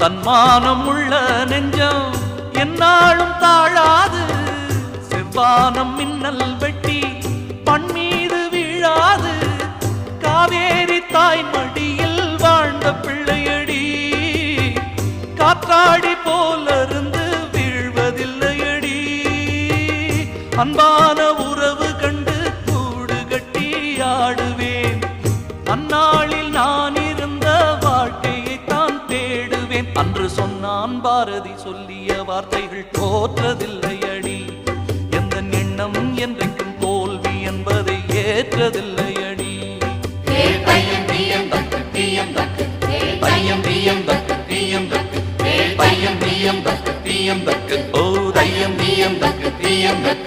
தன்மானம் உள்ள நெஞ்சம் என்னாலும் தாழாது. செவ்வானம் மின்னல் வெட்டி பண்மீது வீழாது. காவேரி தாய் மடியில் வாழ்ந்த பிள்ளையடி காற்றாடி போலருந்து வீழ்வதில்லையடி. அன்பான உறவு கண்டு கூடு கட்டி ஆடுவேன். அந்நாளில் நான் இருந்த வாழ்க்கையை தான் தேடுவேன். அன்று சொன்னான் பாரதி சொல்லிய வார்த்தைகள் தோற்றதில்லையடி. எந்த எண்ணம் என்றைக்கும் தோல்வி என்பதை ஏற்றதில்லையடி. பையம் பியம் பக்கு பியம் பக்கு பையம் பியம் பக்கு பியம் பக்கு பையம் பியம் பக்கு பியம் பக்கு ஓ தையம் பியம் பக்கு பியம் பக்கு